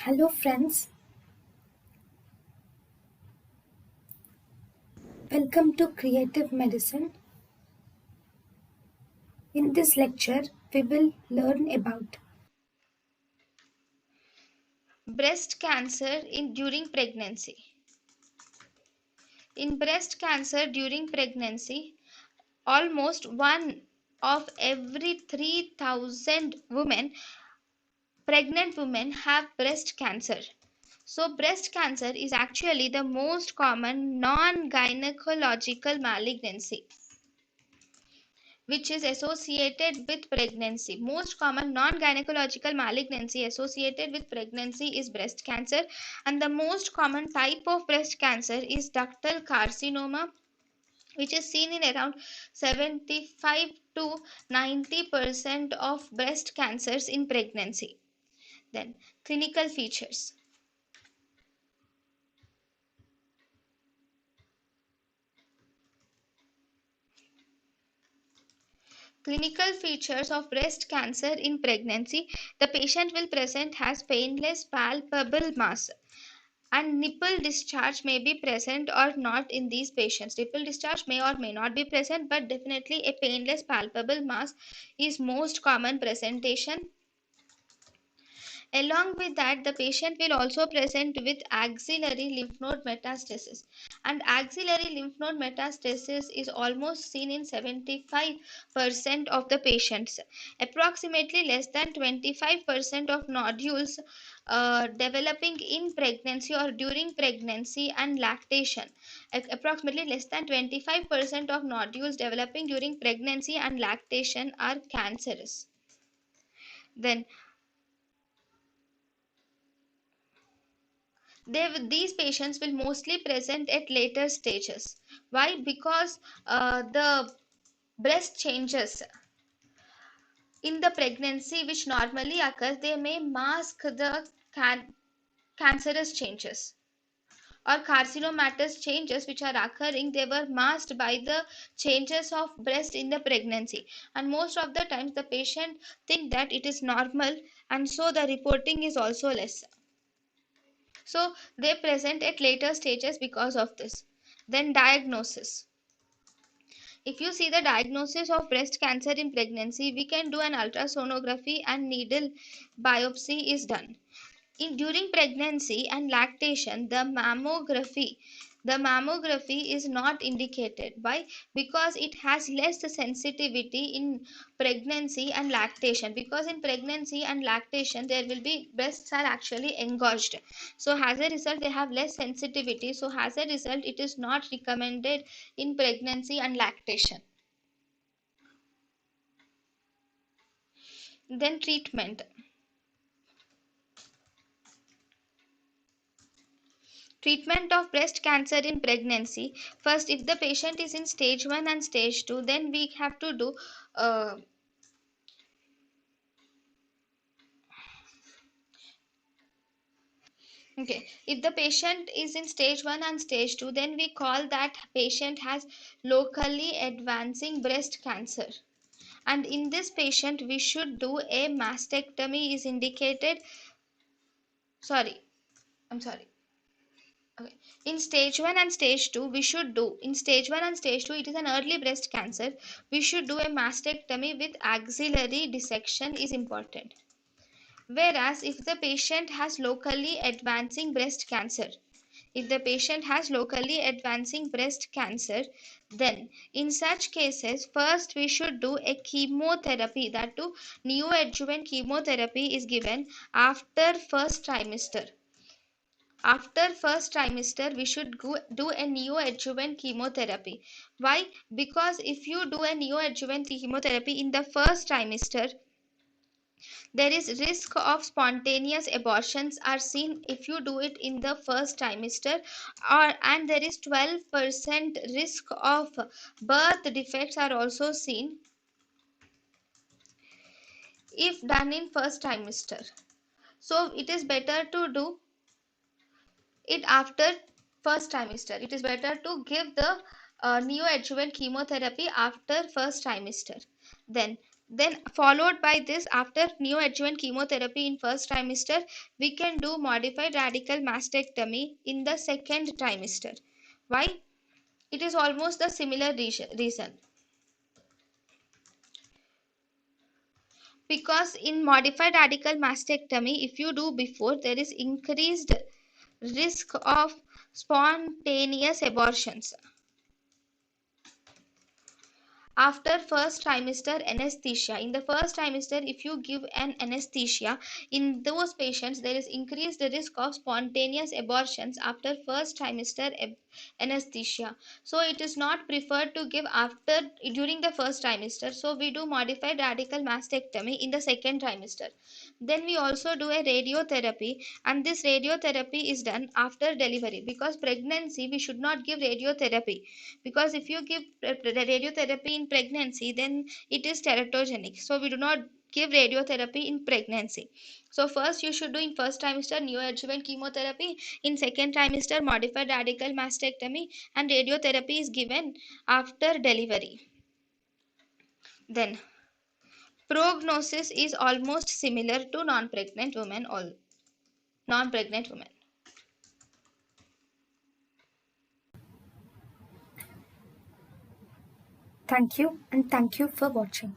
Hello, friends. Welcome to Creative Medicine. In this lecture, we will learn about Breast cancer during pregnancy. In breast cancer during pregnancy, almost one of every 3,000 pregnant women have breast cancer. So, breast cancer is actually the most common non-gynecological malignancy which is associated with pregnancy. Most common non-gynecological malignancy associated with pregnancy is breast cancer, and the most common type of breast cancer is ductal carcinoma, which is seen in around 75 to 90% of breast cancers in pregnancy. Then clinical features. Clinical features of breast cancer in pregnancy. The patient will present as painless palpable mass, and nipple discharge may be present or not in these patients. Nipple discharge may or may not be present, but definitely a painless palpable mass is most common presentation. Along with that, the patient will also present with axillary lymph node metastasis, and axillary lymph node metastasis is almost seen in 75% of the patients. Approximately less than 25% of nodules developing in pregnancy or during pregnancy and lactation. Approximately less than 25% of nodules developing during pregnancy and lactation are cancerous. Then these patients will mostly present at later stages. Why? Because the breast changes in the pregnancy which normally occurs, they may mask the cancerous changes or carcinomatous changes which are occurring. They were masked by the changes of breast in the pregnancy, and most of the times the patient think that it is normal, and so the reporting is also less. So they present at later stages because of this. Then diagnosis. If you see the diagnosis of breast cancer in pregnancy, we can do an ultrasonography and needle biopsy is done. During pregnancy and lactation, the mammography is not indicated. Why? Because it has less sensitivity in pregnancy and lactation, because in pregnancy and lactation there will be breasts are actually engorged, so as a result they have less sensitivity, so as a result it is not recommended in pregnancy and lactation. Then treatment of breast cancer in pregnancy. First, if the patient is in stage 1 and stage 2, then we have to do uh, okay, if the patient is in stage 1 and stage 2, then we call that patient has locally advancing breast cancer, and in this patient we should do a mastectomy is indicated. Sorry, I'm sorry. Okay. In stage 1 and stage 2, in stage 1 and stage 2, it is an early breast cancer. We should do a mastectomy with axillary dissection is important. Whereas if the patient has locally advancing breast cancer, then in such cases, first we should do a chemotherapy, that too neoadjuvant chemotherapy is given after first trimester. After first trimester, we should do a neoadjuvant chemotherapy. Why? Because if you do a neoadjuvant chemotherapy in the first trimester, there is risk of spontaneous abortions are seen if you do it in the first trimester, and there is 12% risk of birth defects are also seen if done in first trimester. So it is better to do it after first trimester. It is better to give the neoadjuvant chemotherapy after first trimester. Then Then followed by this, after neoadjuvant chemotherapy in first trimester, we can do modified radical mastectomy in the second trimester. Why? It is almost the similar reason. Because in modified radical mastectomy, if you do before, there is increased risk of spontaneous abortions. After first trimester anesthesia, in the first trimester, if you give an anesthesia, in those patients there is increased risk of spontaneous abortions after first trimester anesthesia. So it is not preferred to give after during the first trimester, so we do modified radical mastectomy in the second trimester. Then we also do a radiotherapy, and this radiotherapy is done after delivery, because pregnancy we should not give radiotherapy, because if you give radiotherapy in pregnancy, then it is teratogenic, so we do not give radiotherapy in pregnancy. So first you should do in first trimester neoadjuvant chemotherapy, in second trimester modified radical mastectomy, and radiotherapy is given after delivery. Then prognosis is almost similar to non-pregnant women. All non-pregnant women. Thank you and thank you for watching.